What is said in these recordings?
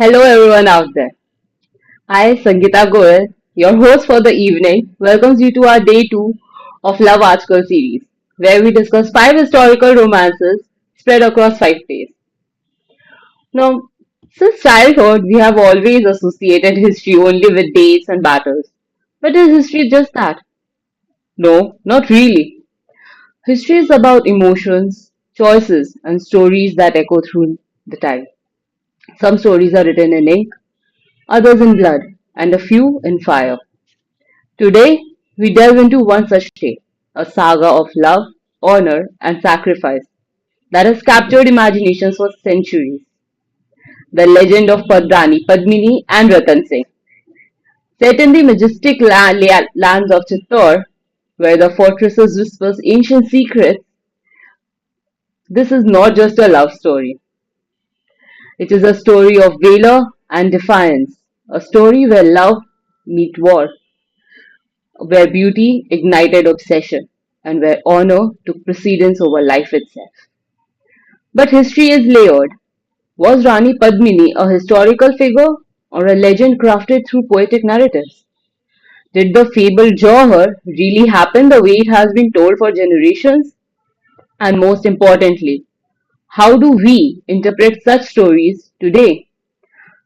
Hello, everyone out there. I, Sangeeta Goel, your host for the evening, welcomes you to our day two of Love Article series, where we discuss five historical romances spread across 5 days. Now, since childhood, we have always associated history only with dates and battles. But is history just that? No, not really. History is about emotions, choices, and stories that echo through the time. Some stories are written in ink, others in blood, and a few in fire. Today, we delve into one such tale, a saga of love, honor, and sacrifice that has captured imaginations for centuries. The legend of Rani Padmini and Ratan Singh. Set in the majestic lands of Chittor, where the fortresses whispers ancient secrets, this is not just a love story. It is a story of valor and defiance, a story where love meets war, where beauty ignited obsession, and where honor took precedence over life itself. But history is layered. Was Rani Padmini a historical figure or a legend crafted through poetic narratives? Did the fabled Jawhar really happen the way it has been told for generations? And most importantly, how do we interpret such stories today?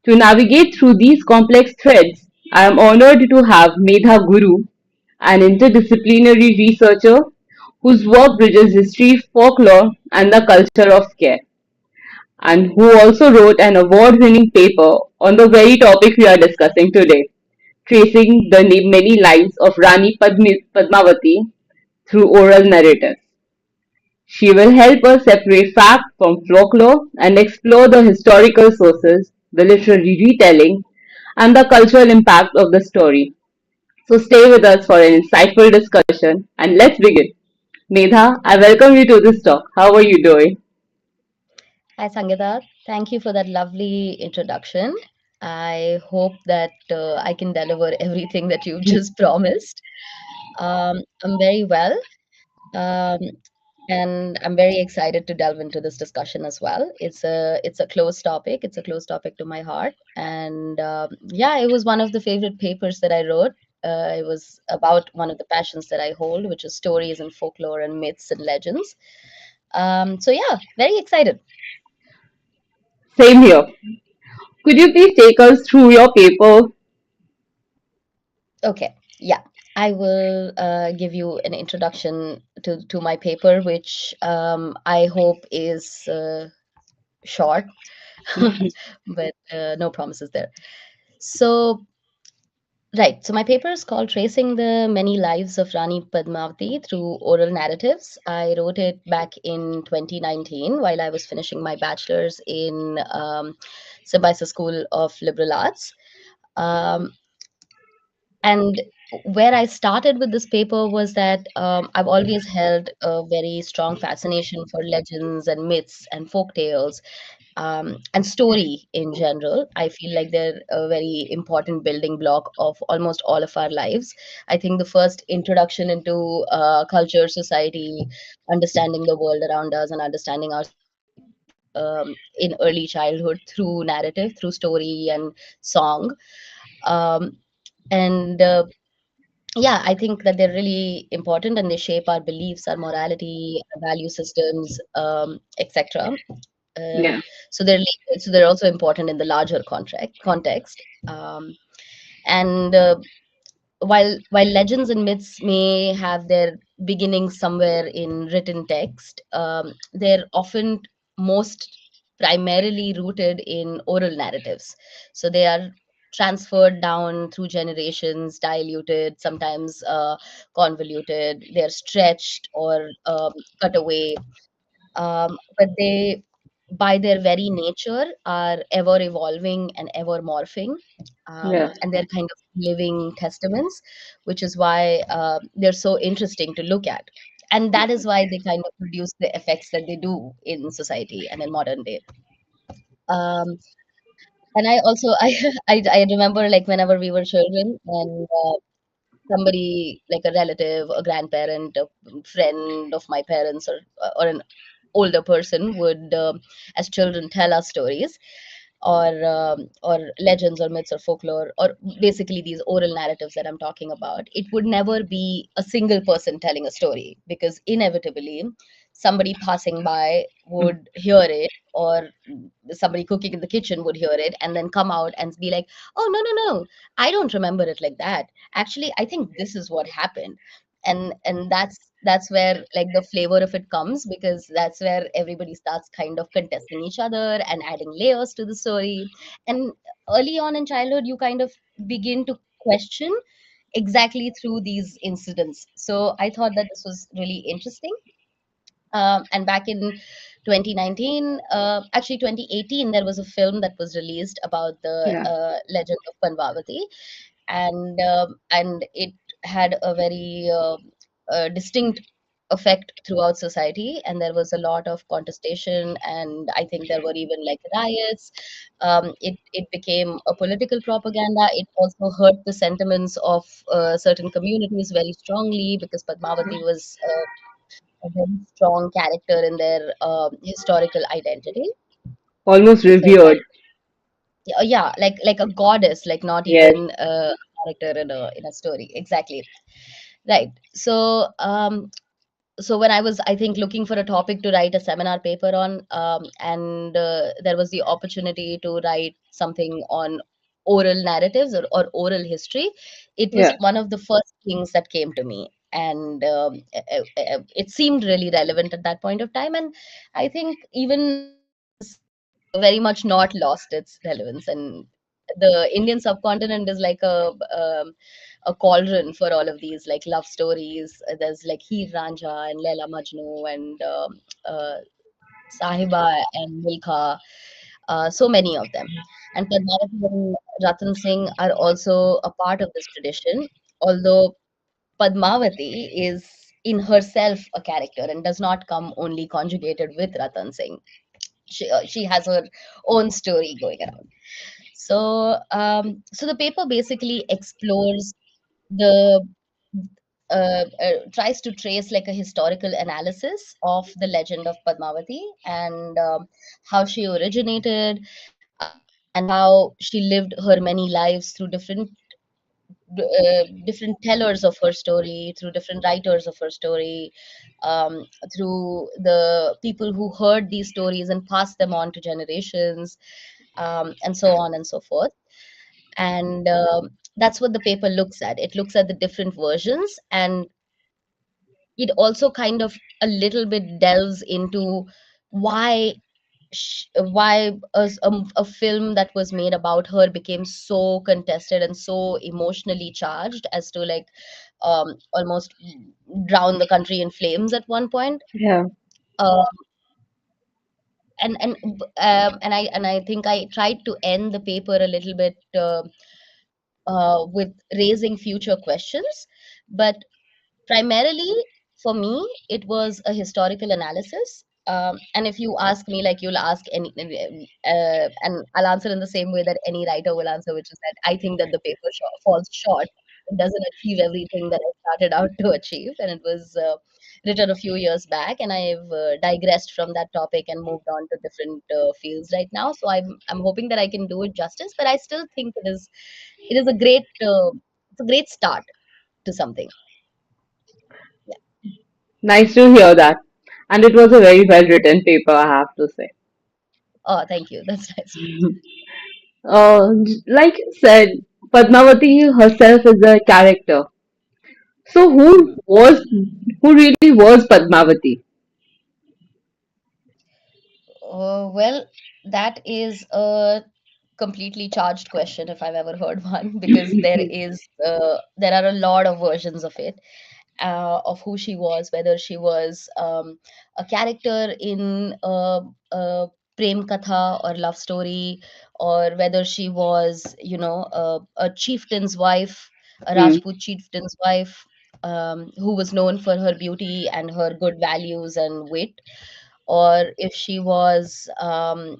To navigate through these complex threads, I am honored to have Medha Guru, an interdisciplinary researcher whose work bridges history, folklore, and the culture of care, and who also wrote an award winning paper on the very topic we are discussing today, tracing the many lives of Rani Padmavati through oral narratives. She will help us separate fact from folklore and explore the historical sources, the literary retelling, and the cultural impact of the story. So stay with us for an insightful discussion and let's begin. Medha, I welcome you to this talk. How are you doing? Hi, Sangeeta. Thank you for that lovely introduction. I hope that I can deliver everything that you've just promised. I'm very well, um, and I'm very excited to delve into this discussion as well. It's a close topic. It's a close topic to my heart, and yeah, it was one of the favorite papers that I wrote. It was about one of the passions that I hold, which is stories and folklore and myths and legends. So yeah, very excited. Same here. Could you please take us through your paper? Okay, yeah. I will give you an introduction to my paper, which I hope is short, but no promises there. So, right. So, my paper is called Tracing the Many Lives of Rani Padmavati Through Oral Narratives. I wrote it back in 2019 while I was finishing my bachelor's in Symbiosis School of Liberal Arts. Um, and where I started with this paper was that I've always held a very strong fascination for legends and myths and folk tales, and story in general. I feel like they're a very important building block of almost all of our lives. I think the first introduction into culture, society, understanding the world around us, and understanding ourselves comes in early childhood through narrative, through story and song. Um, and Yeah, I think that they're really important and they shape our beliefs, our morality, our value systems, etc. Uh, Yeah. so they're also important in the larger contract context. And while legends and myths may have their beginnings somewhere in written text, they're often most primarily rooted in oral narratives. So they are transferred down through generations, diluted, sometimes convoluted. They're stretched or cut away, but they, by their very nature, are ever evolving and ever morphing, Yeah. and they're kind of living testaments, which is why they're so interesting to look at. And that is why they kind of produce the effects that they do in society and in modern day. Um, and I also, I remember like whenever we were children and somebody like a relative, a grandparent, a friend of my parents, or an older person would, as children, tell us stories. or legends or myths or folklore, or basically these oral narratives that I'm talking about, it would never be a single person telling a story, because inevitably somebody passing by would hear it, or somebody cooking in the kitchen would hear it and then come out and be like, "Oh, no, no, no, I don't remember it like that. Actually, I think this is what happened." And that's where like the flavor of it comes, because that's where everybody starts kind of contesting each other and adding layers to the story. And early on in childhood, you kind of begin to question exactly through these incidents. So I thought that this was really interesting. And back in 2019, actually 2018, there was a film that was released about the Yeah. legend of Panvavati, and it had a very distinct effect throughout society, and there was a lot of contestation, and I think there were even like riots. It became a political propaganda. It also hurt the sentiments of certain communities very strongly, because Padmavati was a very strong character in their historical identity. Almost So that, revered. yeah, like a goddess, like not Yes. even a character in a story. Exactly. Right. So when I was, I think, looking for a topic to write a seminar paper on, and there was the opportunity to write something on oral narratives, or oral history, it was Yeah. one of the first things that came to me. And it seemed really relevant at that point of time. And I think even now it has very much not lost its relevance. And the Indian subcontinent is like a cauldron for all of these like love stories. There's like Heer Ranjha and Laila Majnu and uh, Sahiba and Milkha, so many of them. And Padmavati and Ratan Singh are also a part of this tradition, although Padmavati is in herself a character and does not come only conjugated with Ratan Singh. She has her own story going around. So the paper basically explores the tries to trace like a historical analysis of the legend of Padmavati, and how she originated, and how she lived her many lives through different tellers of her story, through different writers of her story, um, through the people who heard these stories and passed them on to generations, and so on and so forth. And that's what the paper looks at. It looks at the different versions, and it also kind of a little bit delves into why a film that was made about her became so contested and so emotionally charged as to like almost drown the country in flames at one point. Yeah. Uh, and I think I tried to end the paper a little bit with raising future questions, but primarily, for me, it was a historical analysis. And if you ask me, like you'll ask any, and I'll answer in the same way that any writer will answer, which is that I think that the paper falls short. It doesn't achieve everything that I started out to achieve, and it was written a few years back, and I've digressed from that topic and moved on to different fields right now. So I'm hoping that I can do it justice, but I still think it is a great it's a great start to something. Yeah. Nice to hear that. And it was a very well written paper, I have to say. Oh, thank you. That's nice. Like you said, Padmavati herself is a character. So who really was Padmavati? Well, that is a completely charged question if I've ever heard one, because there are a lot of versions of it, of who she was, whether she was a character in a prem katha or love story, or whether she was, a chieftain's wife, a Hmm. Rajput chieftain's wife, who was known for her beauty and her good values and wit, or if she was a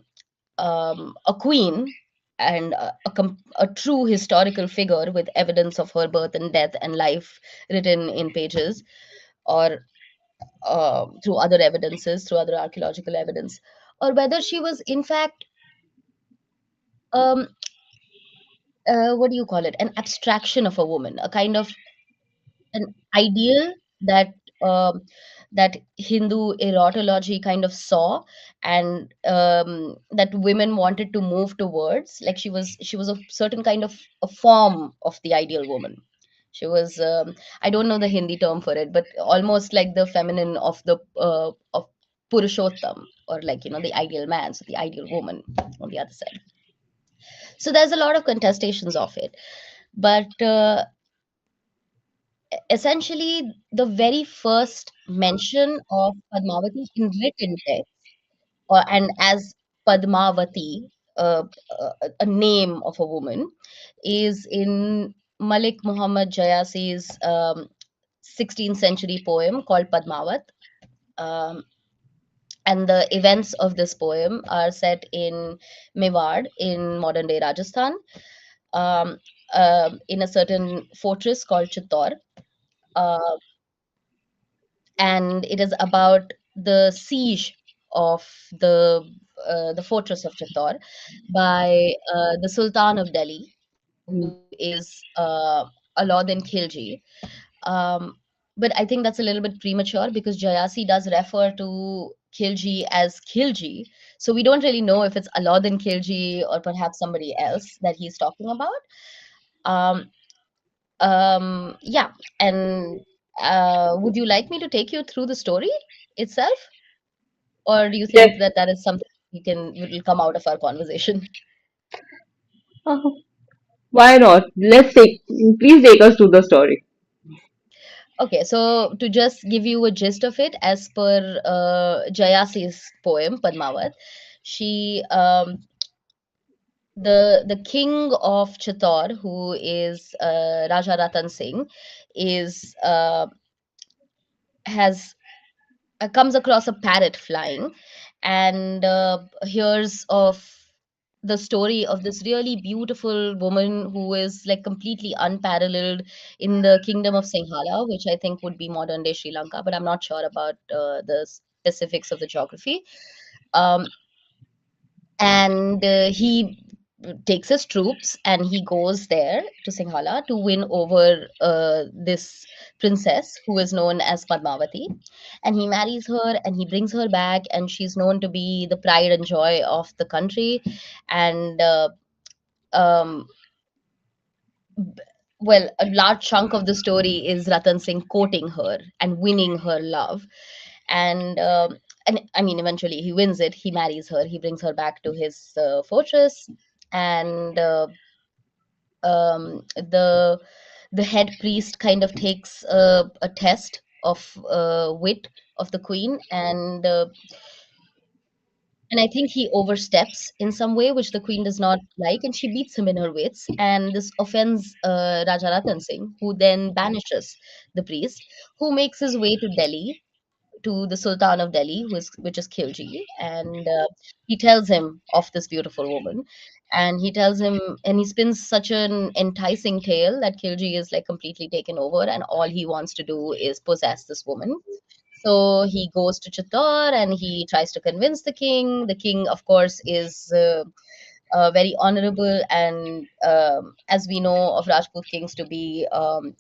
queen and a true historical figure with evidence of her birth and death and life written in pages, or through other evidences, through other archaeological evidence, or whether she was in fact um what do you call it, an abstraction of a woman, a kind of an ideal that um, that Hindu erotology kind of saw, and that women wanted to move towards. Like she was a certain kind of a form of the ideal woman. She was I don't know the Hindi term for it, but almost like the feminine of Purushottam, or like the ideal man, so the ideal woman on the other side. So there's a lot of contestations of it, but essentially the very first mention of Padmavati in written text, and as Padmavati, a name of a woman, is in Malik Muhammad Jayasi's 16th century poem called Padmavat. Um, and the events of this poem are set in Mewar in modern day Rajasthan, um, in a certain fortress called Chittor. Uh, and it is about the siege of the fortress of Chittor by the Sultan of Delhi, who is Alauddin Khilji. Um, but I think that's a little bit premature because Jayasi does refer to Khilji as Khilji, so we don't really know if it's Alauddin Khilji or perhaps somebody else that he's talking about. Um, yeah, and would you like me to take you through the story itself, or do you Yes. think that that is something we can will come out of our conversation? Uh, why not? Please take us to the story. Okay, so to just give you a gist of it, as per Jayasi's poem Padmavat, she the king of Chittor, who is Raja Ratan Singh, is has comes across a parrot flying, and hears of the story of this really beautiful woman who is like completely unparalleled in the kingdom of Singhala, which I think would be modern day Sri Lanka, but I'm not sure about the specifics of the geography. Um, and he takes his troops and he goes there to Singhala to win over this princess who is known as Padmavati, and he marries her and he brings her back, and she's known to be the pride and joy of the country. And um, well, a large chunk of the story is Ratan Singh courting her and winning her love. And I mean, eventually he wins it. He marries her. He brings her back to his fortress, and the head priest kind of takes a test of wit of the queen, and I think he oversteps in some way, which the queen does not like, and she beats him in her wits. And this offends Raja Ratan Singh, who then banishes the priest, who makes his way to Delhi, to the Sultan of Delhi, which is Khilji, and he tells him of this beautiful woman, and he tells him, and he spins such an enticing tale that Khilji is like completely taken over, and all he wants to do is possess this woman. So he goes to Chittor and he tries to convince the king. The king, of course, is very honorable, and as we know of Rajput kings to be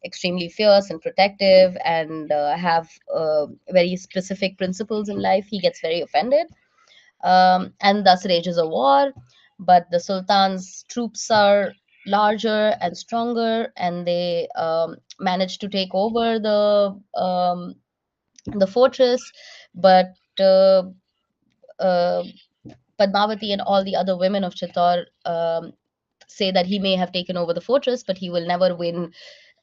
extremely fierce and protective, and have very specific principles in life, he gets very offended, and thus rages a war. But the sultan's troops are larger and stronger, and they manage to take over the fortress. But uh, uh, Padmavati and all the other women of Chittor say that he may have taken over the fortress, but he will never win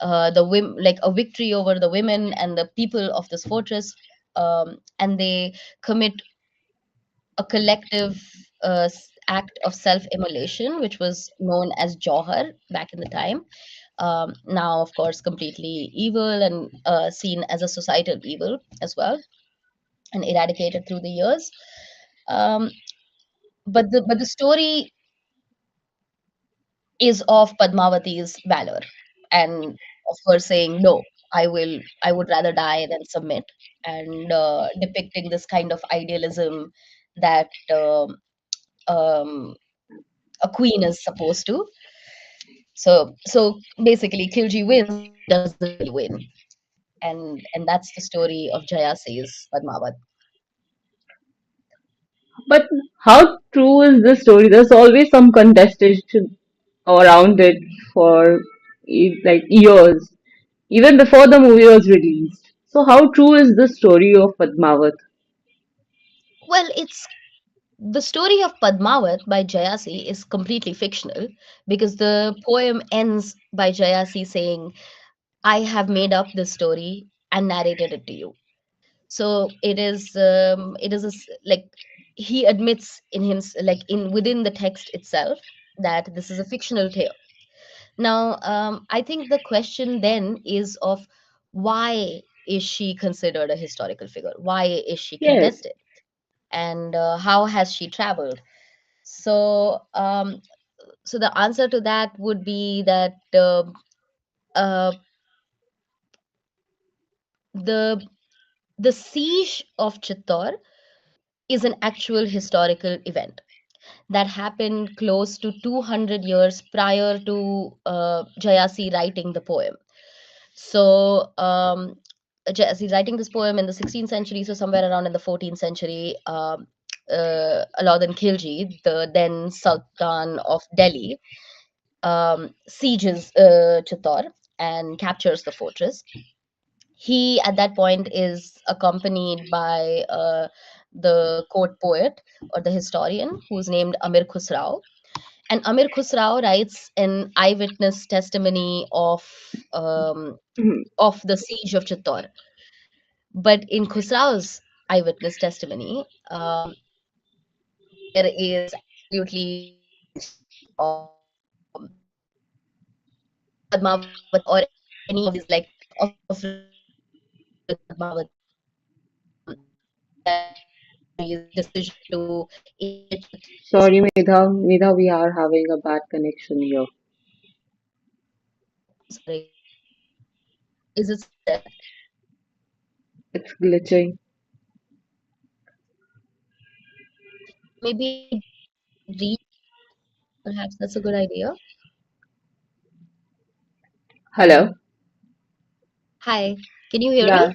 like a victory over the women and the people of this fortress. And they commit a collective act of self-immolation, which was known as Johar back in the time. Now, of course, completely evil and seen as a societal evil as well, and eradicated through the years. Um, but the story is of Padmavati's valor, and of her saying, "No, I would rather die than submit," and depicting this kind of idealism that um, a queen is supposed to. So basically, Khilji wins, but he doesn't really win, and that's the story of Jayasi's Padmavat. But how true is this story? There's always some contestation around it for like years, even before the movie was released. So how true is the story of Padmavat? Well, it's the story of Padmavat by Jayasi is completely fictional because the poem ends by Jayasi saying, "I have made up this story and narrated it to you." So it is like he admits in him, like in within the text itself, that this is a fictional tale. Now, I think the question then is of why is she considered a historical figure? Why is she Yes. contested? And how has she traveled? So, so the answer to that would be that uh, the the siege of Chittor is an actual historical event that happened close to 200 years prior to Jayasi writing the poem. So, Jayasi writing this poem in the 16th century, so somewhere around in the 14th century, Alauddin Khilji, the then Sultan of Delhi, sieges Chittor and captures the fortress. He, at that point, is accompanied by the court poet or the historian who's named Amir Khusrau. And Amir Khusrau writes an eyewitness testimony Mhm. of the siege of Chittor. But in Khusrau's eyewitness testimony, there is absolutely no mention um, of Padmavati or any of these like of relations with Padmavati. Jayasi's decision to enrich the text. Sorry, Medha, we are having a bad connection here. Sorry, is it still there? It's glitching. Maybe read. Perhaps that's a good idea. Hello? Hi, can you hear me? Yeah.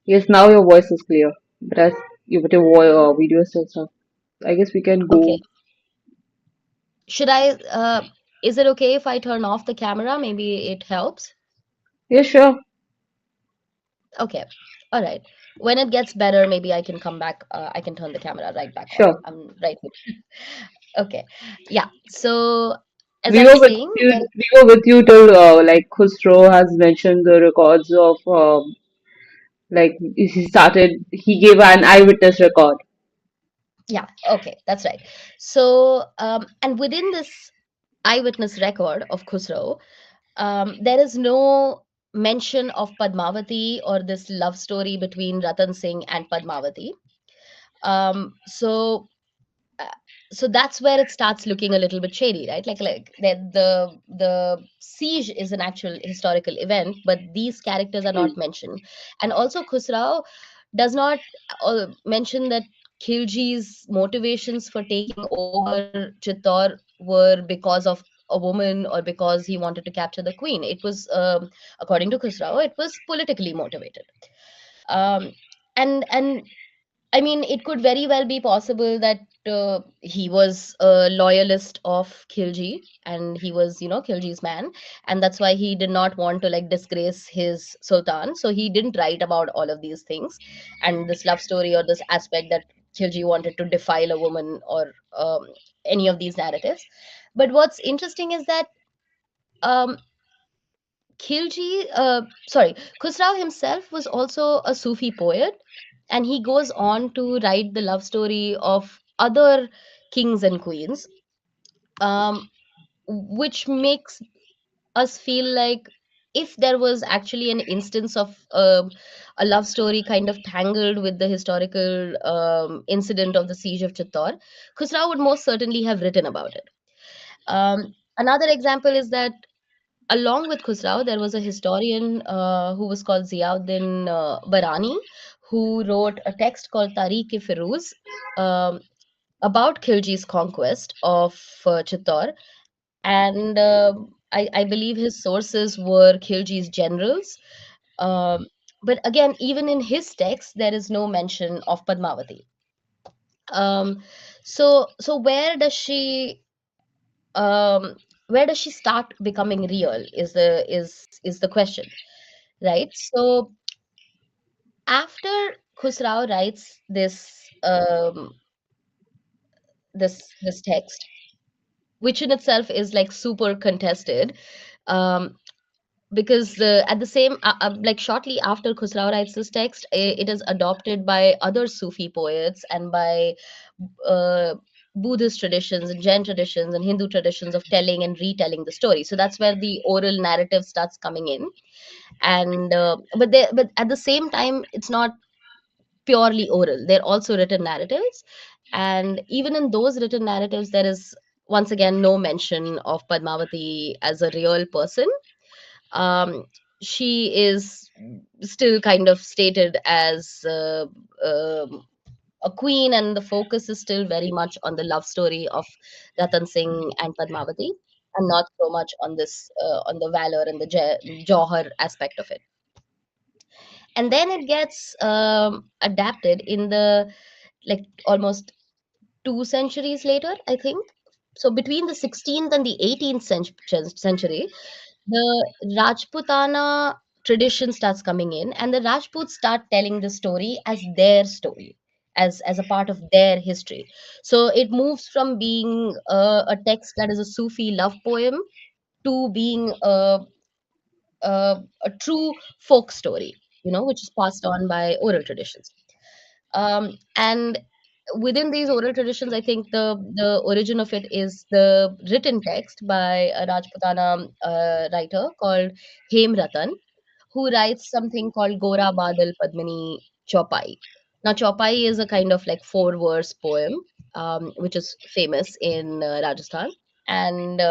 Yes, now your voice is clear. But your video is still stuck. I guess we can Okay. go. Should I? Is it okay if I turn off the camera? Maybe it helps. Yeah, sure. Okay. All right. When it gets better, maybe I can come back. I can turn the camera right back on. Sure. I'm right here. Okay. Yeah. So, as We I were was with saying, you. there. We were with you till like Khusro has mentioned the records of like he started. He gave an eyewitness record. Yeah. Okay. That's right. So, and within this eyewitness record of Khusro, there is no mention of Padmavati or this love story between Ratan Singh and Padmavati. So uh, so that's where it starts looking a little bit shady, right? Like that the siege is an actual historical event, but these characters are Hmm. not mentioned. And also Khusrau does not mention that Khilji's motivations for taking over Chittor were because of a woman or because he wanted to capture the queen. It was, according to Khusrau, it was politically motivated. um, and I mean, it could very well be possible that he was a loyalist of Khilji and he was, Khilji's man. And that's why he did not want to like disgrace his sultan. So he didn't write about all of these things and this love story or this aspect that Khilji wanted to defile a woman or any of these narratives. But what's interesting is that um, Khusrau himself was also a Sufi poet, and he goes on to write the love story of other kings and queens, um, which makes us feel like if there was actually an instance of a love story kind of tangled with the historical incident of the siege of Chittor, Khusrau would most certainly have written about it. Another example is that along with Khusrau, there was a historian who was called Ziauddin Barani, who wrote a text called Tariq-e Firuz, um, about Khilji's conquest of Chittor, and I believe his sources were Khilji's generals. Um, but again, even in his text, there is no mention of Padmavati. Um, so um, where does she start becoming real? Is the question, right? So after Khusrau writes this text, which in itself is like super contested, um, because at the same like shortly after Khusrau writes this text, it is adopted by other Sufi poets and by uh, Buddhist traditions and Jain traditions and Hindu traditions of telling and retelling the story. So that's where the oral narrative starts coming in. And but at the same time, it's not purely oral. They're also written narratives, and even in those written narratives, there is once again no mention of Padmavati as a real person. um, she is still kind of stated as a queen, and the focus is still very much on the love story of Ratan Singh and Padmavati, and not so much on this on the valor and the Johar aspect of it. And then it gets adapted in the like almost 2 centuries later, I think. So between the 16th and the 18th century, the Rajputana tradition starts coming in, and the Rajputs start telling the story as their story, as a part of their history. So it moves from being a text that is a Sufi love poem to being a true folk story, which is passed on by oral traditions. And within these oral traditions, I think the origin of it is the written text by a Rajputana writer called Hem Ratan, who writes something called Gora Badal Padmini Chaupai. Now, Chaupai is a kind of like four-verse poem, which is famous in Rajasthan, and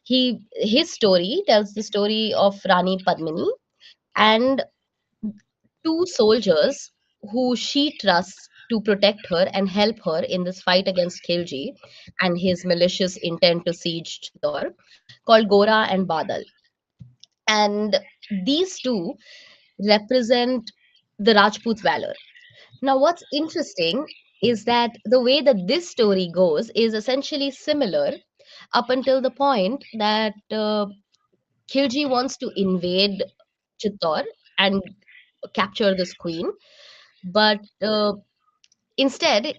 his story tells the story of Rani Padmini and two soldiers who she trusts to protect her and help her in this fight against Khilji and his malicious intent to siege Chittor, called Gora and Badal. And these two represent the Rajput valor. Now, what's interesting is that the way that this story goes is essentially similar up until the point that Khilji wants to invade Chittor and capture this queen. But instead,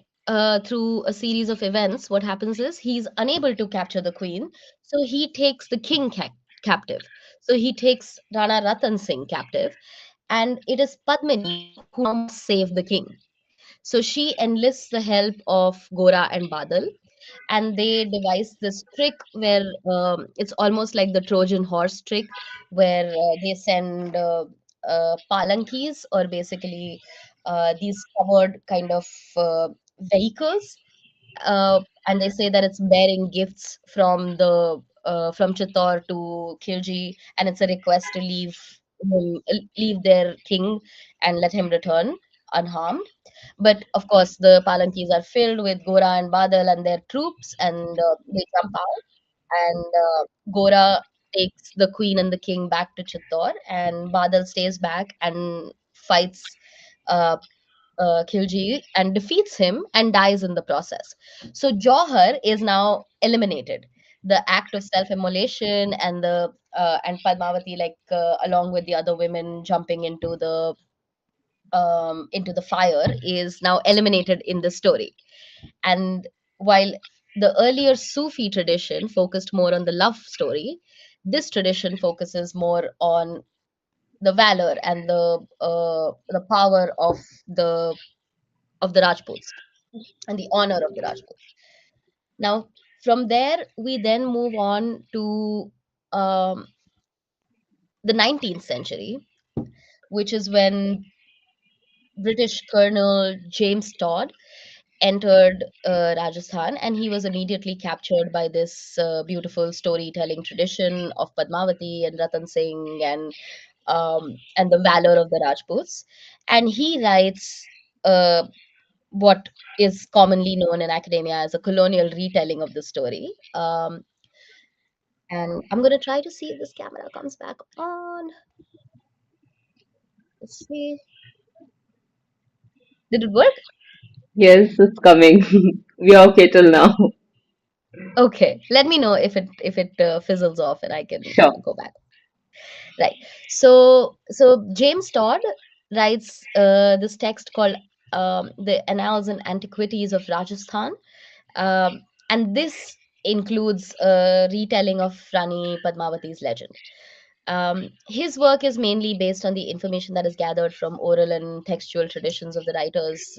through a series of events, what happens is he's unable to capture the queen, so he takes the king captive. So he takes Rana Ratan Singh captive, and it is Padmini who now must save the king. So she enlists the help of Gora and Badal, and they devise this trick where it's almost like the Trojan horse trick, where they send palankis, or basically these covered kind of vehicles, and they say that it's bearing gifts from Chittor to Khilji, and it's a request to leave their king and let him return unharmed. But of course, the palankis are filled with Gora and Badal and their troops, and they jump out. And Gora takes the queen and the king back to Chittor, and Badal stays back and fights uh, Khilji and defeats him and dies in the process. So Johar is now eliminated. The act of self-immolation and the and Padmavati, like along with the other women jumping into the fire, is now eliminated in the story. And while the earlier Sufi tradition focused more on the love story, this tradition focuses more on the valor and the power of the Rajputs and the honor of the Rajputs. Now, from there, we then move on to um, the 19th century, which is when British Colonel James Todd entered Rajasthan, and he was immediately captured by this beautiful storytelling tradition of Padmavati and Ratan Singh and the valor of the Rajputs. And he writes. what is commonly known in academia as a colonial retelling of the story. And I'm going to try to see if this camera comes back on. Let's see. Did it work? Yes, it's coming. We are okay till now. Okay. Let me know if it fizzles off and I can Sure. go back. Right. So James Todd writes this text called "The Annals and Antiquities of Rajasthan," and this includes a retelling of Rani Padmavati's legend. His work is mainly based on the information that is gathered from oral and textual traditions of the writers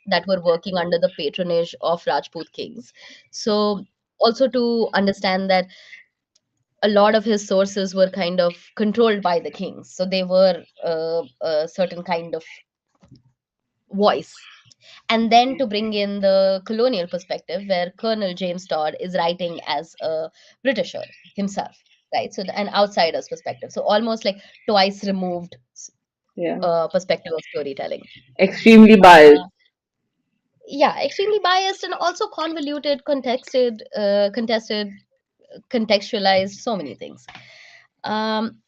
that were working under the patronage of Rajput kings. So, also to understand that a lot of his sources were kind of controlled by the kings, so they were a certain kind of voice. And then to bring in the colonial perspective, where Colonel James Todd is writing as a Britisher himself, right? So an outsider's perspective. So almost like twice removed Yeah. perspective of storytelling. Extremely biased. Uh, yeah, extremely biased and also convoluted, contextualized, so many things. Um,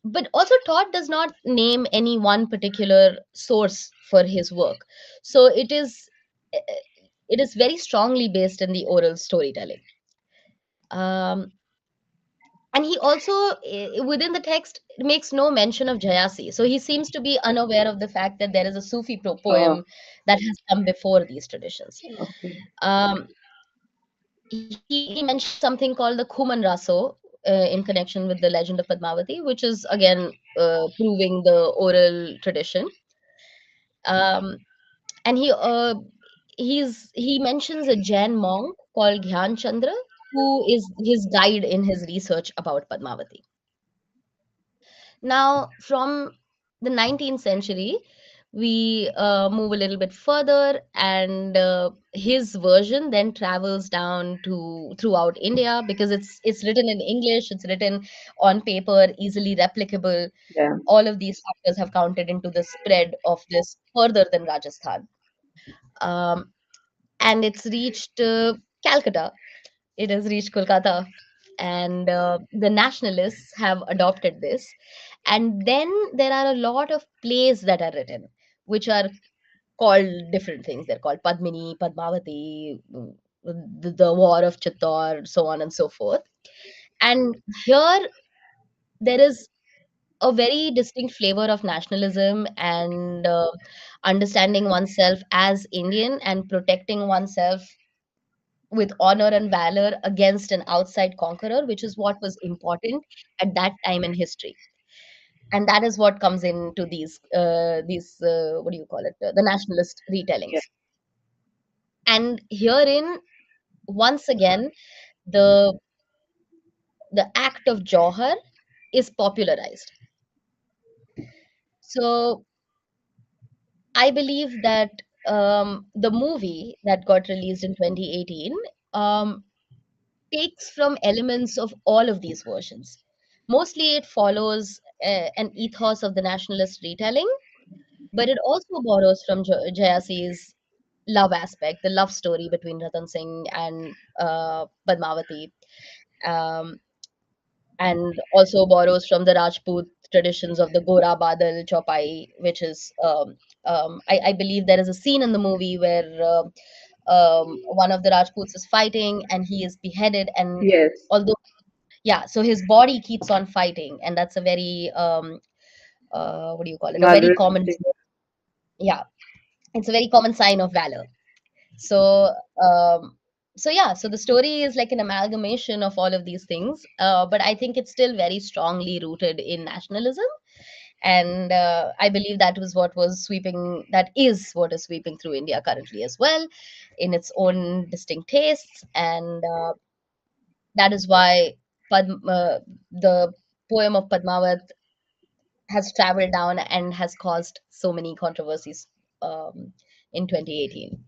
but also, Todd does not name any one particular source for his work. So it is very strongly based in the oral storytelling. Um, and he also, within the text, makes no mention of Jayasi. So he seems to be unaware of the fact that there is a Sufi Oh, poem that has come before these traditions. okay. Um, he mentions something called the Kuman Raso in connection with the legend of Padmavati, which is again proving the oral tradition. Um, and he mentions a Jain monk called Gyan Chandra, who is his guide in his research about Padmavati. Now, from the 19th century, we move a little bit further, and his version then travels down to throughout India because it's written in English, it's written on paper, easily replicable. Yeah. All of these factors have counted into the spread of this further than Rajasthan. Um, and it's reached Calcutta, it has reached Kolkata, and the nationalists have adopted this. And then there are a lot of plays that are written, which are called different things. They're called Padmini, Padmavati, the War of Chittor, so on and so forth. And here there is a very distinct flavor of nationalism and understanding oneself as Indian and protecting oneself with honor and valor against an outside conqueror, which is what was important at that time in history. And that is what comes into these what do you call it, the nationalist Yeah. retellings. And herein, once again, the the act of Johar is popularized. So I believe that the movie that got released in 2018 um, takes from elements of all of these versions. Mostly it follows an ethos of the nationalist retelling, but it also borrows from Jayasi's love aspect, the love story between Ratan Singh and Padmavati, um, and also borrows from the Rajput traditions of the Gora Badal Chopai, which is, I believe there is a scene in the movie where one of the Rajputs is fighting and he is beheaded, and Yes. although yeah, so his body keeps on fighting, and that's a very what do you call it, a very Marvelous common, thing. yeah, it's a very common sign of valor. So um so the story is like an amalgamation of all of these things, but I think it's still very strongly rooted in nationalism. And I believe that is what is sweeping through India currently as well, in its own distinct tastes. And that is why the poem of Padmavat has traveled down and has caused so many controversies in 2018.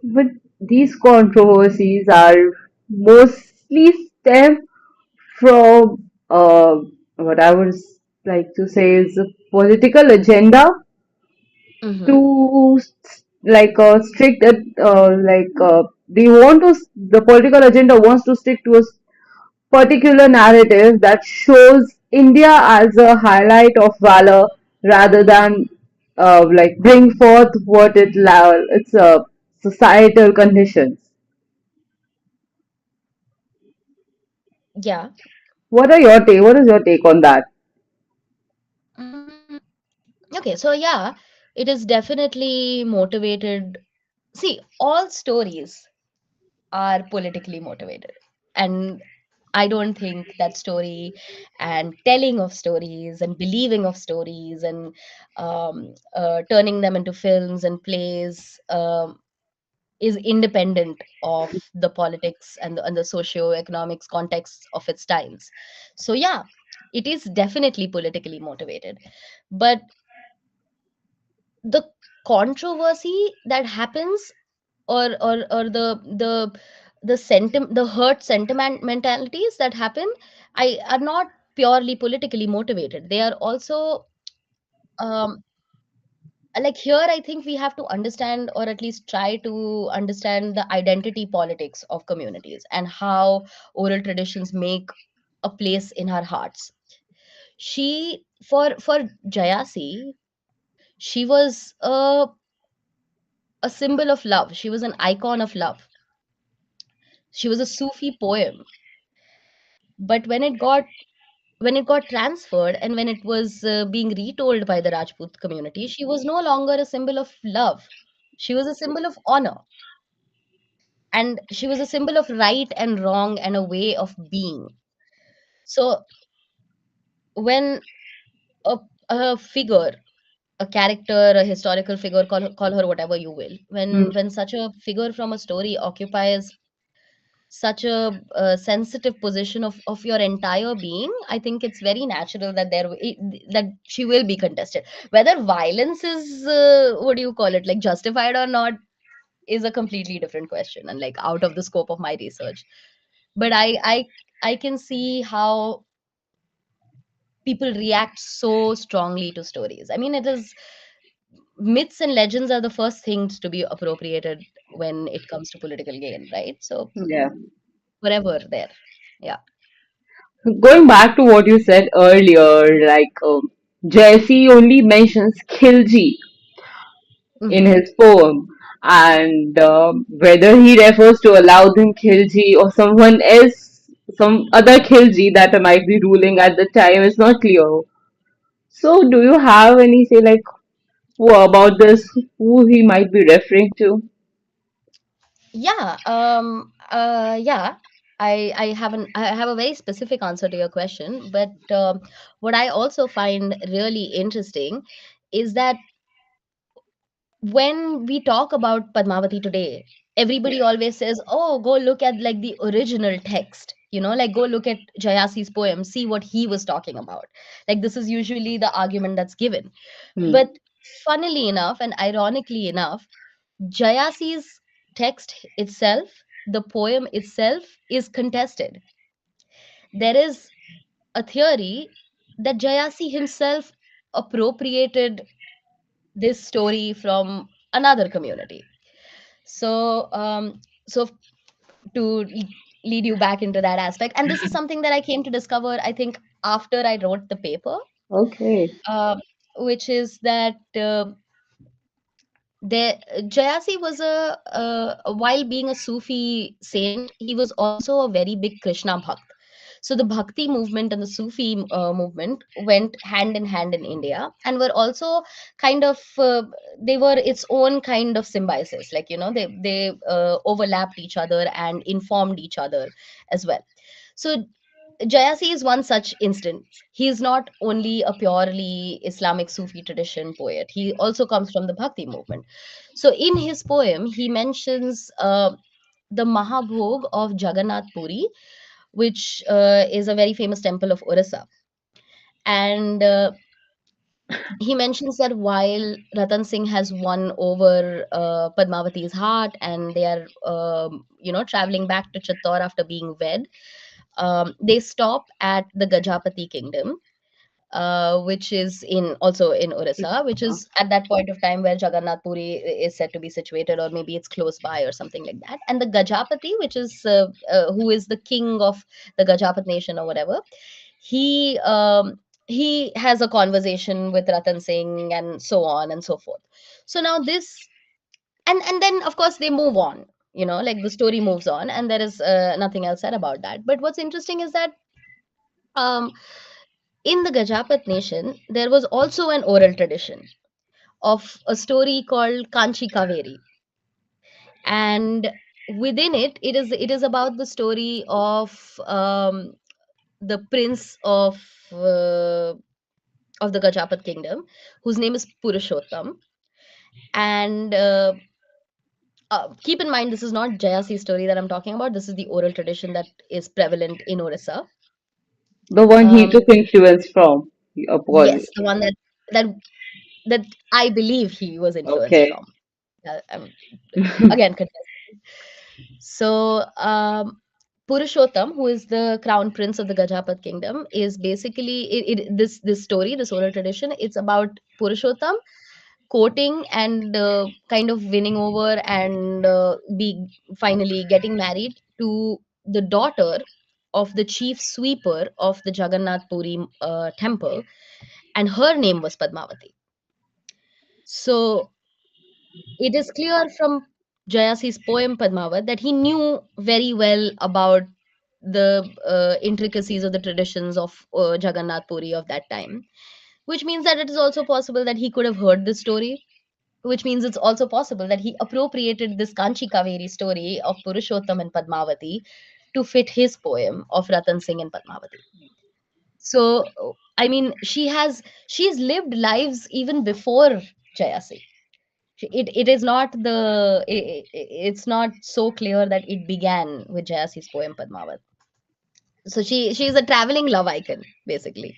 But these controversies are mostly stem from what I would like to say is a political agenda Mm-hmm. to like strict they want to the political agenda wants to stick to a particular narrative that shows India as a highlight of valor rather than like bring forth what its societal conditions. Yeah. What are your take? What is your take on that? Mm, okay, so yeah, it is definitely motivated. See, all stories are politically motivated. And I don't think that story and telling of stories and believing of stories and turning them into films and plays is independent of the politics and the socio-economics context of its times. So yeah, it is definitely politically motivated. But the controversy that happens, or the hurt sentiment mentalities that happen, I are not purely politically motivated. They are also um, like, here I think we have to understand, or at least try to understand, the identity politics of communities and how oral traditions make a place in our hearts. She for Jayasi, she was a symbol of love. She was an icon of love. She was a Sufi poem. But when it got transferred, and when it was being retold by the Rajput community, she was no longer a symbol of love. She was a symbol of honor, and she was a symbol of right and wrong and a way of being. So when a, a figure, a character, a historical figure, call her whatever you will, Hmm. when such a figure from a story occupies such a, sensitive position of your entire being, I think it's very natural that that she will be contested. Whether violence is, what do you call it, like, justified or not, is a completely different question, and like out of the scope of my research. But I can see how people react so strongly to stories. I mean, it is, myths and legends are the first things to be appropriated when it comes to political gain, right? So Yeah. forever there. Yeah. Going back to what you said earlier, Jesse only mentions Khilji in Hmm. his poem, and whether he refers to Alauddin Khilji or someone else, some other Khilji that might be ruling at the time, is not clear. So, do you have any say like about this? Who he might be referring to? Yeah. Yeah. I have a very specific answer to your question, but what I also find really interesting is that when we talk about Padmavati today, everybody always says, "Oh, go look at like the original text." Like, go look at Jayasi's poem, see what he was talking about. Like, this is usually the argument that's given. Hmm. But funnily enough, and ironically enough, Jayasi's text itself, the poem itself, is contested. There is a theory that Jayasi himself appropriated this story from another community. So, so to lead you back into that aspect, and this is something that I came to discover, I think, after I wrote the paper, Okay. uh, which is that there Jayasi was while being a Sufi saint, he was also a very big Krishna bhakt. So the Bhakti movement and the Sufi movement went hand in hand in India, and were also kind of, they were its own kind of symbiosis. Like, they overlapped each other and informed each other as well. So Jayasi is one such instance. He is not only a purely Islamic Sufi tradition poet, he also comes from the Bhakti movement. So, in his poem, he mentions the Mahabhog of Jagannath Puri, which is a very famous temple of Orissa. And he mentions that while Ratan Singh has won over Padmavati's heart, and they are, traveling back to Chittor after being wed, they stop at the Gajapati kingdom, which is in also in Orissa, which Uh, is at that point of time where Jagannath Puri is said to be situated, or maybe it's close by or something like that. And the Gajapati, which is who is the king of the Gajapat nation or whatever, he he has a conversation with Ratan Singh and so on and so forth. So now this, and then of course they move on. Like the story moves on, and there is nothing else said about that. But what's interesting is that um, in the Gajapat nation, there was also an oral tradition of a story called Kanchi Kaveri, and within it, it is about the story of the prince of the Gajapat kingdom, whose name is Purushottam. And keep in mind, this is not Jayasi's story that I'm talking about. This is the oral tradition that is prevalent in Orissa. the one he Um, took influence from, Paul. yes, the one that that I believe he was influenced Okay. from. Again, contested. So, Purushottam, who is the crown prince of the Gajapat kingdom, is basically this story, this oral tradition. It's about Purushottam courting and kind of winning over and be finally getting married to the daughter of the chief sweeper of the Jagannath Puri temple, and her name was Padmavati. So it is clear from Jayasi's poem Padmavat that he knew very well about the intricacies of the traditions of Jagannath Puri of that time, which means that it is also possible that he could have heard this story, which means it's also possible that he appropriated this Kanchi Kaveri story of Purushottam and Padmavati to fit his poem of Ratan Singh and Padmavati. So, I mean, she's lived lives even before Jayasi. It is not it's not so clear that it began with Jayasi's poem Padmavat. So she's a traveling love icon basically.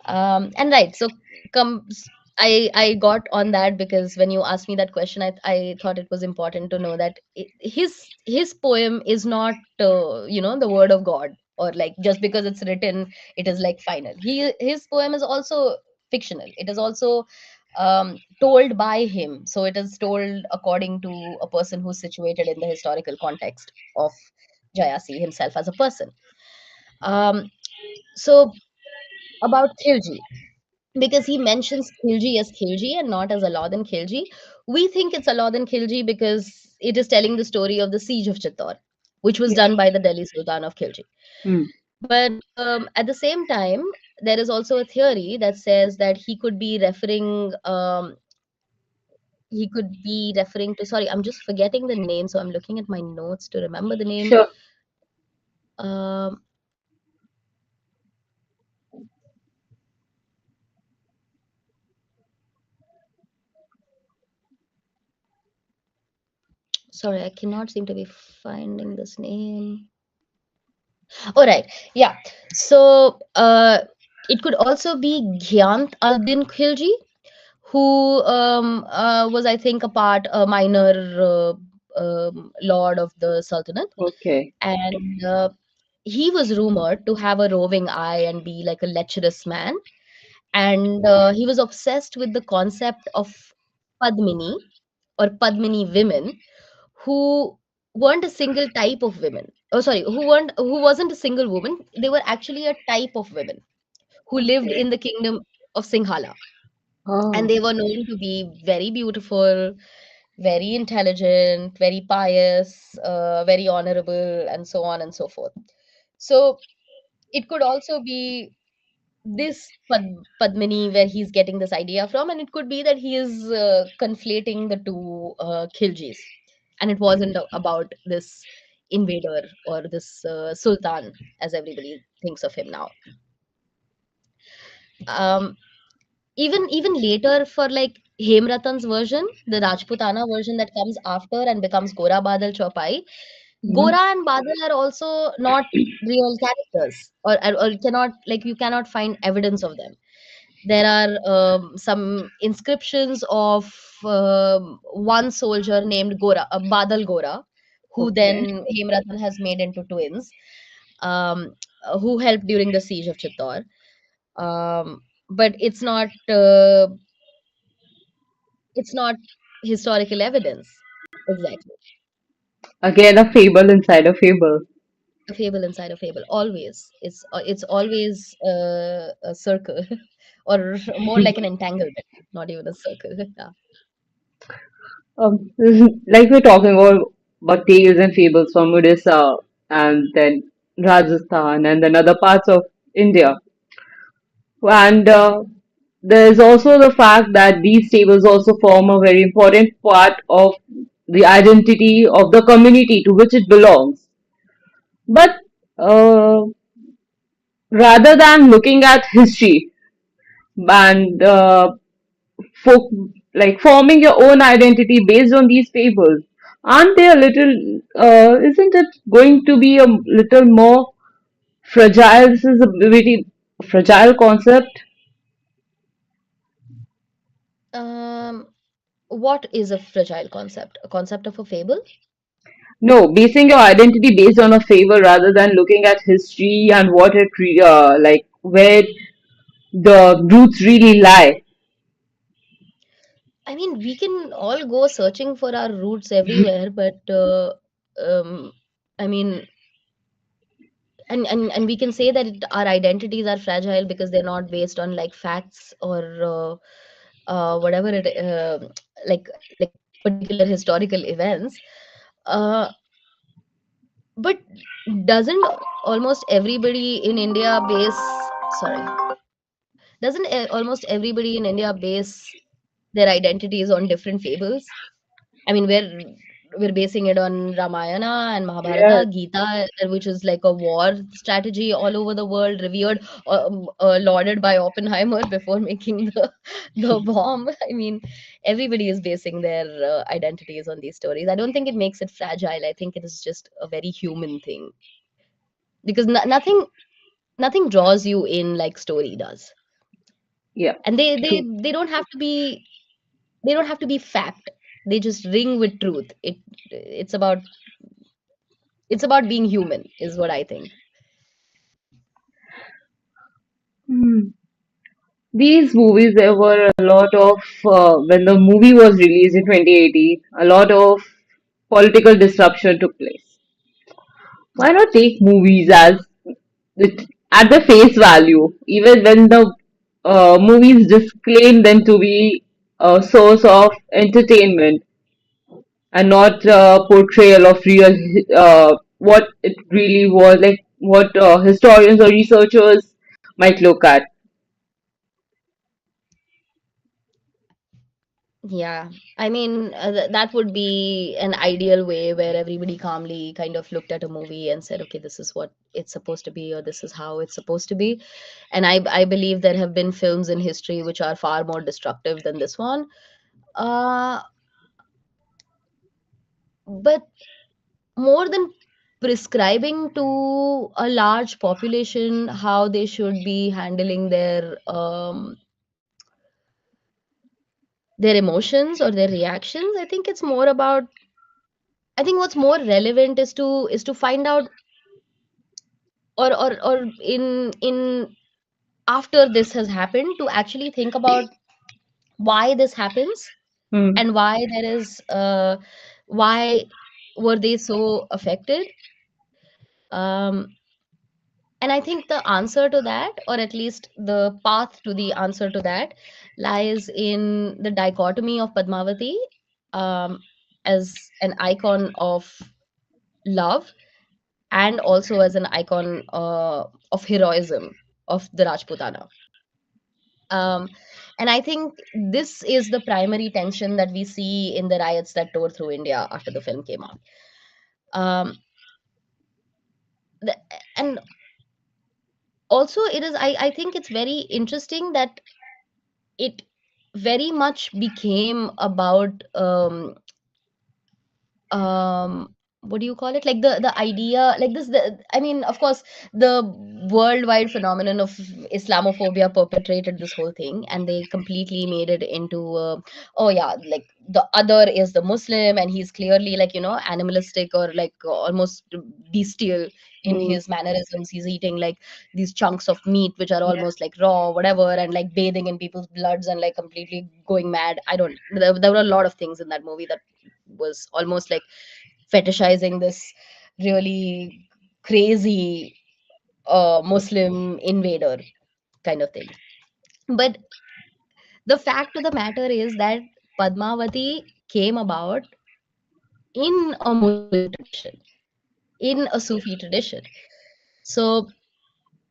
And right, so comes I got on that because when you asked me that question, I thought it was important to know that his poem is not the word of God, or like just because it's written it is like final. His poem is also fictional. It is also told by him, so it is told according to a person who's situated in the historical context of Jayasi himself as a person. um so about Khilji, because he mentions Khilji as Khilji and not as Alauddin Khilji. We think it's Alauddin Khilji because it is telling the story of the siege of Chittor, which was Yeah. done by the Delhi Sultan of Khilji. Hmm. But at the same time, there is also a theory that says that he could be referring to, sorry, I'm just forgetting the name, so I'm looking at my notes to remember the name. Sure. Um, Sorry, I cannot seem to be finding this name. All right. Yeah. So it could also be Gyant al-Din Khilji, who was, I think, a minor lord of the Sultanate. Okay. And he was rumored to have a roving eye and be like a lecherous man. And he was obsessed with the concept of Padmini, or Padmini women, who weren't a single type of women. Oh, sorry, who wasn't a single woman. They were actually a type of women who lived Okay. in the kingdom of Singhala, and Oh. they were known to be very beautiful, very intelligent, very pious, very honorable, and so on and so forth. So it could also be this Padmini where he's getting this idea from, and it could be that he is conflating the two Khiljis, and it wasn't about this invader or this sultan as everybody thinks of him now. Um, even later, for like Hemratan's version, the Rajputana version that comes after and becomes Gora Badal Chaupai, Hmm. Gora and Badal are also not real characters, or cannot, like, you cannot find evidence of them. There are some inscriptions of one soldier named Gora, Badal Gora, who Okay. then Hemratan has made into twins, um, who helped during the siege of Chittor. But it's not historical evidence exactly. Again, a fable inside a fable. A fable inside a fable. Always, it's always a circle, or more like an entanglement, not even a circle. Yeah. Like we're talking about tales and fables from Odisha and then Rajasthan and then other parts of India. And there's also the fact that these tables also form a very important part of the identity of the community to which it belongs. But uh, rather than looking at history and folk, like forming your own identity based on these fables, aren't they a little, isn't it going to be a little more fragile? This is a very fragile concept. um what is a fragile concept? A concept of a fable? No, basing your identity based on a fable rather than looking at history and what like where the roots really lie. I mean, we can all go searching for our roots everywhere, but um I mean, and we can say that our identities are fragile because they're not based on like facts or whatever it like particular historical events. uh but doesn't almost everybody in India base sorry doesn't almost everybody in India base their identities on different fables? I mean, we're basing it on Ramayana and Yes. Mahabharata, Gita, which is like a war strategy all over the world, revered, lauded by Oppenheimer before making the bomb. I mean, everybody is basing their identities on these stories. I don't think it makes it fragile. I think it is just a very human thing because nothing draws you in like story does, Yeah. and True. they don't have to be fact. They just ring with truth. It's about it's about being human, is what I think. Hmm. These movies, there were a lot of, when the movie was released in 2018, a lot of political disruption took place. Why not take movies as at the face value, even when the movies disclaim them to be a source of entertainment and not portrayal of real what it really was, like what historians or researchers might look at. Yeah, I mean, that would be an ideal way where everybody calmly kind of looked at a movie and said, okay, this is what it's supposed to be, or this is how it's supposed to be. And I believe there have been films in history which are far more destructive than this one. Uh, but more than prescribing to a large population how they should be handling their emotions or their reactions, I think what's more relevant is to find out, or in after this has happened, to actually think about why this happens, Hmm. and why there is why were they so affected. um And I think the answer to that, or at least the path to the answer to that, lies in the dichotomy of Padmavati, um, as an icon of love, and also as an icon of heroism of the Rajputana. Um, and I think this is the primary tension that we see in the riots that tore through India after the film came out. Um, the, and also, I think it's very interesting that it very much became about what do you call it, like the idea, like this, I mean, of course, the worldwide phenomenon of Islamophobia perpetrated this whole thing, and they completely made it into oh yeah, like the other is the Muslim, and he's clearly, like, animalistic, or like almost bestial in Mm, his mannerisms. He's eating like these chunks of meat which are almost like raw, whatever, and like bathing in people's bloods and like completely going mad. I don't, there were a lot of things in that movie that was almost like fetishizing this really crazy Muslim invader kind of thing. But the fact of the matter is that Padmavati came about in a Muslim tradition, in a Sufi tradition. So,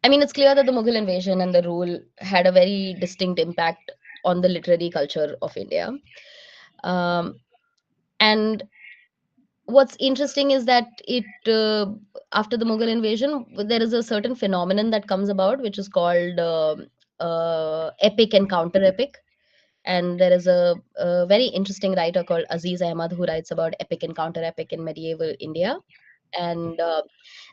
I mean, it's clear that the Mughal invasion and the rule had a very distinct impact on the literary culture of India. Um, and what's interesting is that it after the Mughal invasion, there is a certain phenomenon that comes about, which is called epic and counter epic. And there is a very interesting writer called Aziz Ahmad who writes about epic and counter epic in medieval India. And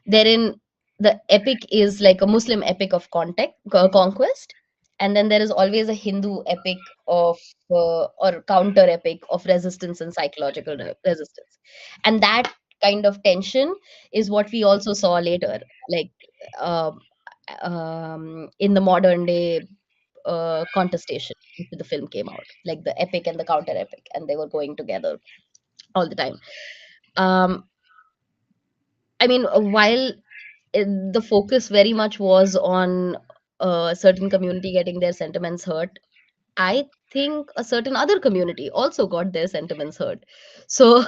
therein, the epic is like a Muslim epic of conquest, and then there is always a Hindu epic of or counter epic of resistance and psychological resistance. And that kind of tension is what we also saw later, like um, in the modern day contestation after the film came out, like the epic and the counter epic, and they were going together all the time. um I mean, while the focus very much was on a certain community getting their sentiments hurt, I think a certain other community also got their sentiments hurt. So,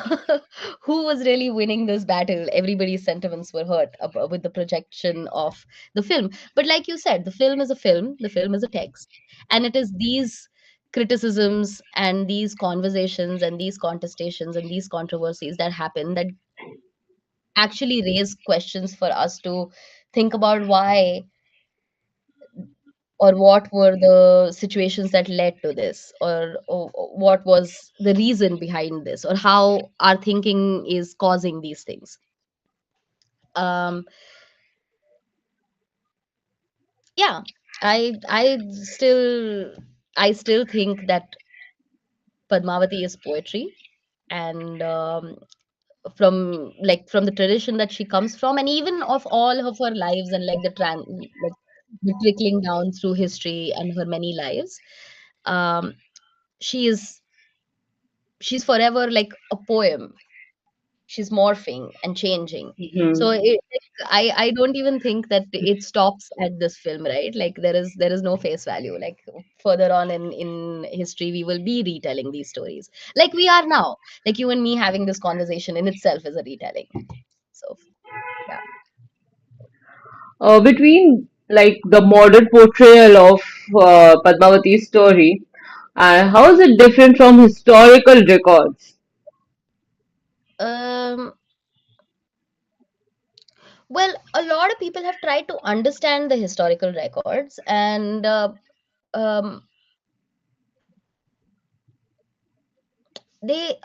who was really winning this battle? Everybody's sentiments were hurt with the projection of the film. But, like you said, the film is a film, the film is a text, and it is these criticisms and these conversations and these contestations and these controversies that happen that actually raise questions for us to think about why or what were the situations that led to this, or what was the reason behind this, or how our thinking is causing these things. um yeah, i I still think that Padmavati is poetry. And from the tradition that she comes from, and even of all of her lives, and like like the trickling down through history and her many lives, um she is she's forever like a poem. She's morphing and changing. So mhm. I don't even think that it stops at this film, right? Like there is no face value. Like further on in history, we will be retelling these stories, like we are now. Like you and me having this conversation in itself is a retelling. So yeah. Between like the modern portrayal of Padmavati's story, how is it different from historical records? Um, well, a lot of people have tried to understand the historical records, and um,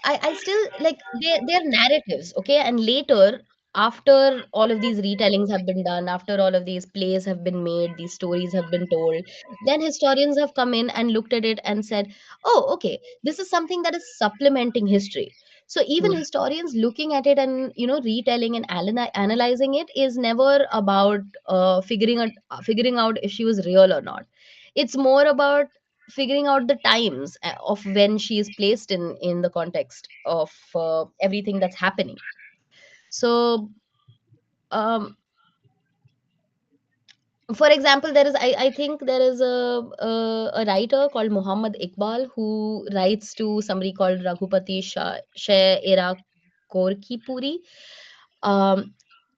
I still like they're narratives, okay? And later, after all of these retellings have been done, after all of these plays have been made, these stories have been told, then historians have come in and looked at it and said, oh, okay, this is something that is supplementing history. So even historians looking at it and retelling and analyzing it is never about figuring out if she was real or not. It's more about figuring out the times of when she is placed in the context of everything that's happening. So for example, I think there is a writer called Muhammad Iqbal who writes to somebody called Raghupati Shah Era Korki Puri. um,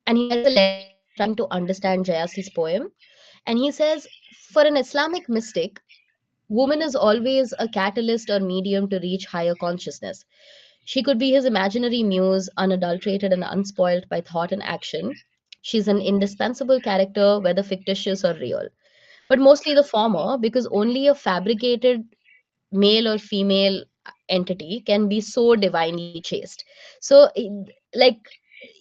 and he writes a letter trying to understand Jayasi's poem. And he says, for an Islamic mystic, woman is always a catalyst or medium to reach higher consciousness. She could be his imaginary muse, unadulterated and unspoilt by thought and action. She's an indispensable character, whether fictitious or real, but mostly the former, because only a fabricated male or female entity can be so divinely chaste. So, like,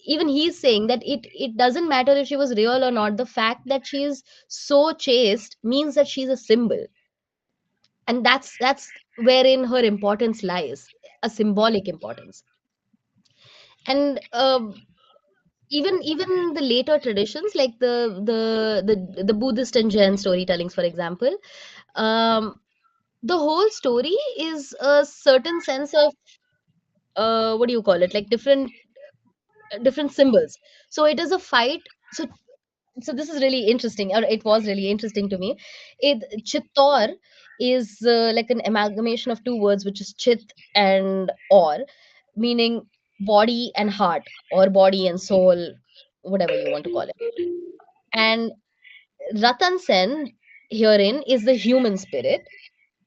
even he's saying that it doesn't matter if she was real or not. The fact that she is so chaste means that she's a symbol, and that's wherein her importance lies, a symbolic importance. And even the later traditions, like the Buddhist and Jain storytellings, for example, um the whole story is a certain sense of, what do you call it, like different symbols. So it is a fight. So this is really interesting, or it was really interesting to me. It Chittor is like an amalgamation of two words, which is chit and or, meaning body and heart, or body and soul, whatever you want to call it. And Ratan Sen herein is the human spirit.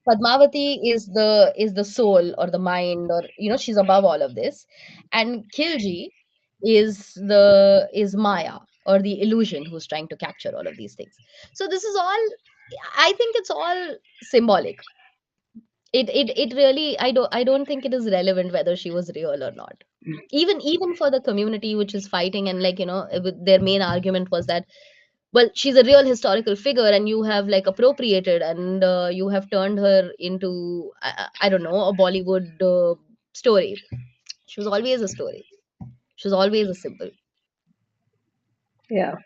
Padmavati is the soul or the mind, or she's above all of this. And Khilji is Maya, or the illusion, who's trying to capture all of these things. So this is all, I think it's all symbolic. It really, I don't think it is relevant whether she was real or not. Even for the community which is fighting, and like, their main argument was that, well, she's a real historical figure, and you have like appropriated, and you have turned her into, I don't know, a Bollywood story. She was always a story. She was always a symbol. Yeah.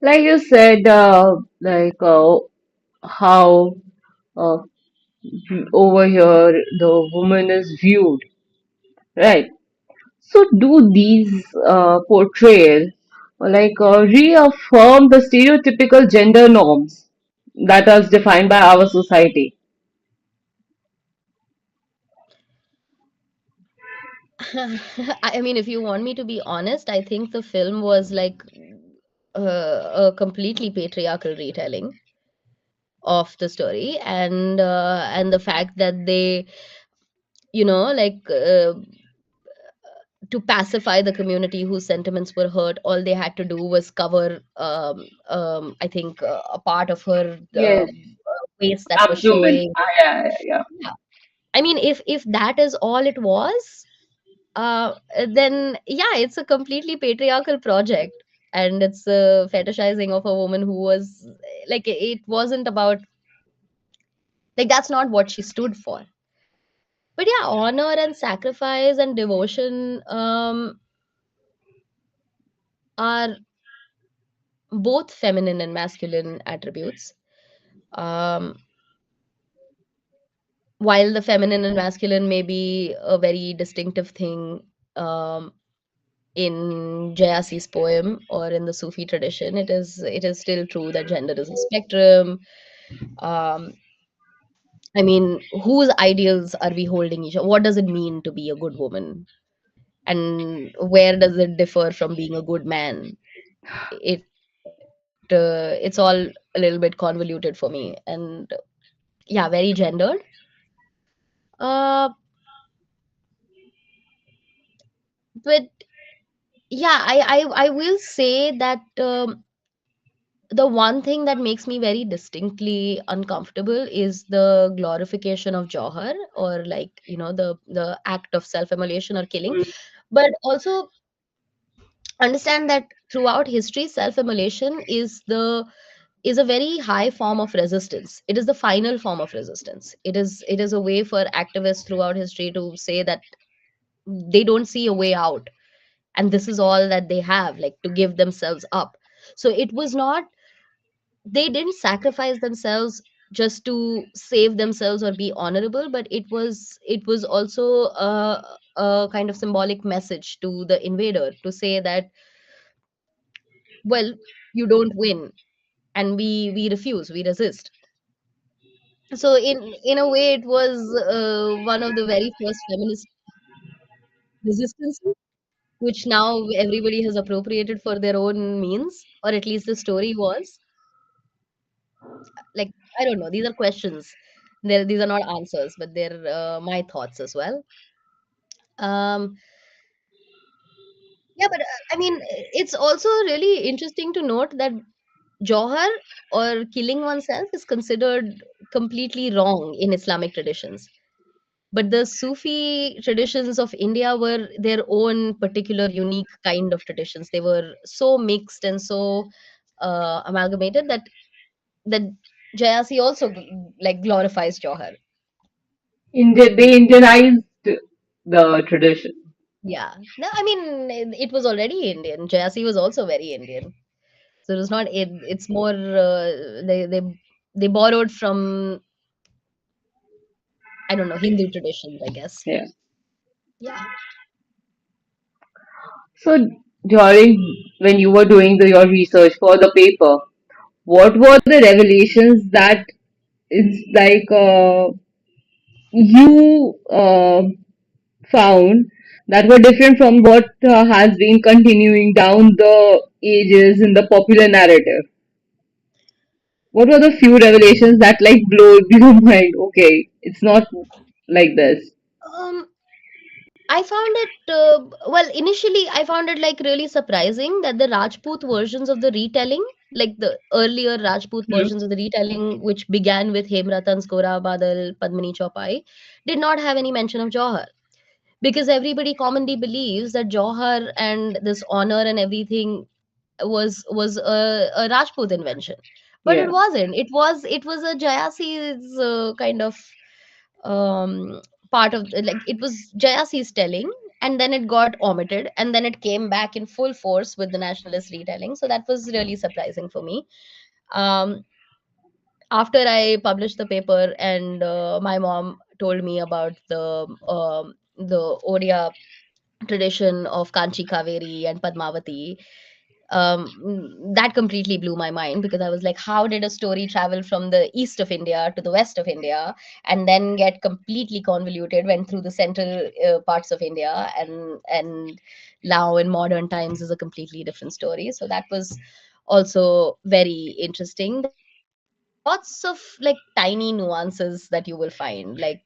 Like you said, how uh, over here the woman is viewed, right? So, do these portrayal reaffirm the stereotypical gender norms that are defined by our society? I mean, if you want me to be honest, I think the film was like a completely patriarchal retelling of the story. And the fact that they, like, to pacify the community whose sentiments were hurt, all they had to do was cover, I think, a part of her Yes, waist that was abdomen. showing. Ah, yeah, yeah, yeah. Yeah. I mean, if that is all it was, uh, then yeah, it's a completely patriarchal project, and it's a fetishizing of a woman who was like, it wasn't about, like, that's not what she stood for. But yeah, honor and sacrifice and devotion are both feminine and masculine attributes. Um, while the feminine and masculine may be a very distinctive thing, um, in Jayasi's poem or in the Sufi tradition, it is still true that gender is a spectrum. Um, I mean, whose ideals are we holding each other? What does it mean to be a good woman? And where does it differ from being a good man? It's all a little bit convoluted for me, and yeah, very gendered. Uh, but yeah, I will say that, the one thing that makes me very distinctly uncomfortable is the glorification of Johar, or like, the act of self-immolation or killing. Mm. But also understand that throughout history, self-immolation is a very high form of resistance. It is the final form of resistance. It is a way for activists throughout history to say that they don't see a way out, and this is all that they have, like, to give themselves up. So it was not, they didn't sacrifice themselves just to save themselves or be honorable, but it was also a kind of symbolic message to the invader, to say that, well, you don't win, and we refuse, we resist. So in a way, it was one of the very first feminist resistances, which now everybody has appropriated for their own means, or at least the story was like, I don't know, these are questions. These are not answers, but they're my thoughts as well. um yeah, but I mean, it's also really interesting to note that Johar, or killing oneself, is considered completely wrong in Islamic traditions. But the Sufi traditions of India were their own particular unique kind of traditions. They were so mixed and so amalgamated that Jayasi also like glorifies Jauhar. They Indianized the tradition. Yeah. No, I mean it was already Indian. Jayasi was also very Indian. So it was not it, it's more they borrowed from, I don't know, Hindu traditions, I guess. Yeah. Yeah. So during when you were doing your research for the paper, what were the revelations that it's like you found that were different from what has been continuing down the ages in the popular narrative? What were the few revelations that like blew your mind? Okay, it's not like this. Um, I found it, well, initially, I found it like really surprising that the Rajput versions of the retelling, like the earlier Rajput Hmm? versions of the retelling, which began with Hemratan's Gora Badal, Padmini Chaupai, did not have any mention of Jauhar. Because everybody commonly believes that Jauhar and this honor and everything was a Rajput invention, but it Yeah. wasn't. It was a Jayasi's kind of part of like it was Jayasi's telling, and then it got omitted, and then it came back in full force with the nationalist retelling. So that was really surprising for me. Um, After I published the paper, and my mom told me about the Odia tradition of Kanchi Kaveri and Padmavati, that completely blew my mind, because I was like, how did a story travel from the east of India to the west of India and then get completely convoluted, went through the central parts of India, and now in modern times is a completely different story. So that was also very interesting. There are lots of like tiny nuances that you will find, like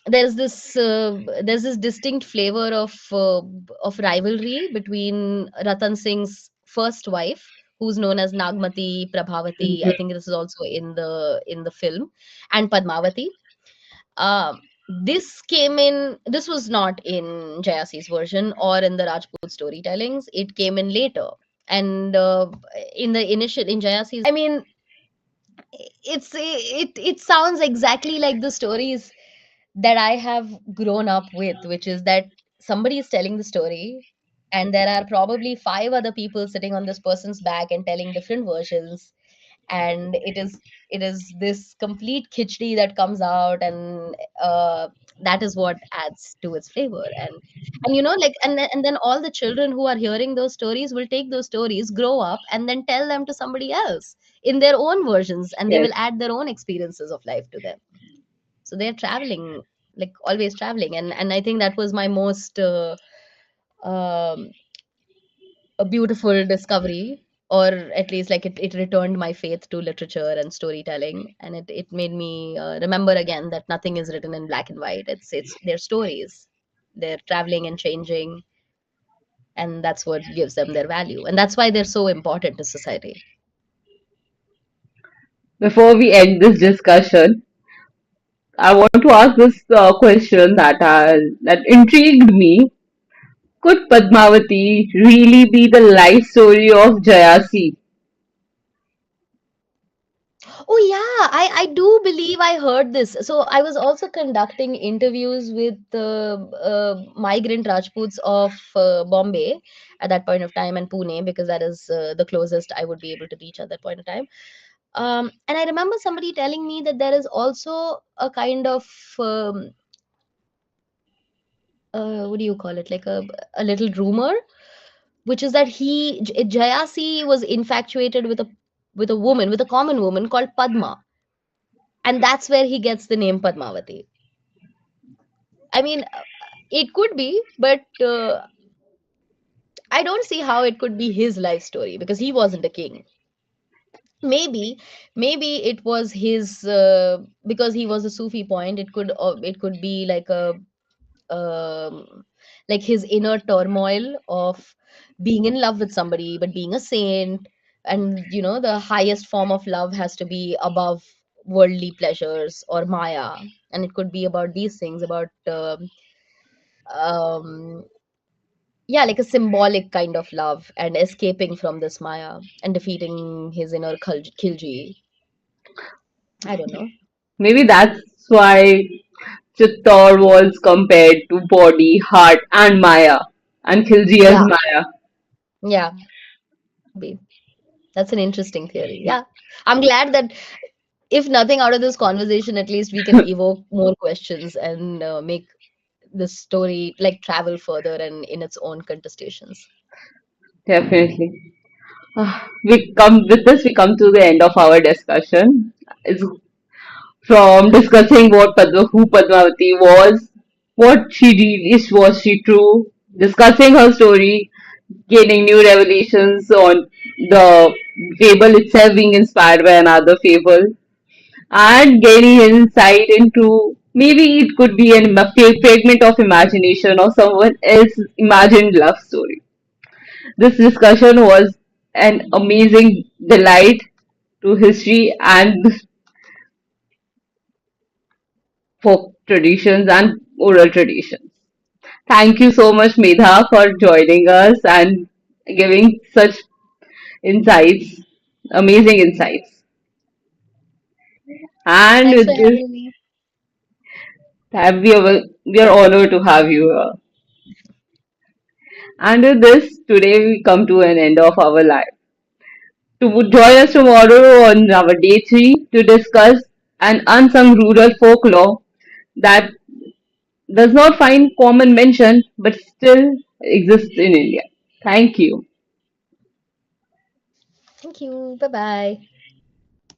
there's this distinct flavor of rivalry between Ratan Singh's first wife, who's known as Nagmati Prabhavati. I think this is also in the film, and Padmavati. This was not in Jayasi's version or in the Rajput storytellings. It came in later. And in the initial in Jayasi's, I mean, it sounds exactly like the stories that I have grown up with, which is that somebody is telling the story, and there are probably five other people sitting on this person's back and telling different versions, and it is this complete khichdi that comes out, and that is what adds to its flavor. And like, and then all the children who are hearing those stories will take those stories, grow up, and then tell them to somebody else in their own versions, and they Yes. will add their own experiences of life to them. So they're traveling, like always traveling. And I think that was my most um, a beautiful discovery, or at least like it returned my faith to literature and storytelling, and it made me remember again that nothing is written in black and white. It's their stories, they're traveling and changing, and that's what gives them their value, and that's why they're so important to society. Before we end this discussion, I want to ask this question that intrigued me. Could Padmavati really be the life story of Jayasi? Oh yeah, I do believe I heard this. So I was also conducting interviews with migrant Rajputs of Bombay at that point of time, and Pune, because that is the closest I would be able to reach at that point of time. And I remember somebody telling me that there is also a kind of what do you call it, like a little rumor, which is that Jayasi was infatuated with a woman, with a common woman called Padma, and that's where he gets the name Padmavati. I mean, it could be, but I don't see how it could be his life story, because he wasn't a king. Maybe it was his, because he was a Sufi point. It could be um, like his inner turmoil of being in love with somebody but being a saint, and the highest form of love has to be above worldly pleasures or Maya, and it could be about these things, about um, yeah, like a symbolic kind of love and escaping from this Maya and defeating his inner Khilji. I don't know. Maybe that's why Chittor was compared to body, heart, and Maya, and Khilji as Yeah, Maya. yeah, be- that's an interesting theory. Yeah, I'm glad that if nothing out of this conversation, at least we can evoke more questions and make this story like travel further and in its own contestations. Definitely. We come with this. We come to the end of our discussion. It's from discussing who Padmavati was, what she really is, was she true, discussing her story, gaining new revelations on the fable itself being inspired by another fable, and gaining insight into maybe it could be a fragment of imagination or someone else's imagined love story. This discussion was an amazing delight to history and folk traditions and oral traditions. Thank you so much, Medha, for joining us and giving such insights, amazing insights. And Thanks for with this, having me. we are honored to have you here. And with this, today we come to an end of our life. To join us tomorrow on our day 3 to discuss an unsung rural folklore that does not find common mention but still exists in India. Thank you. Thank you. Bye bye.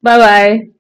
Bye bye.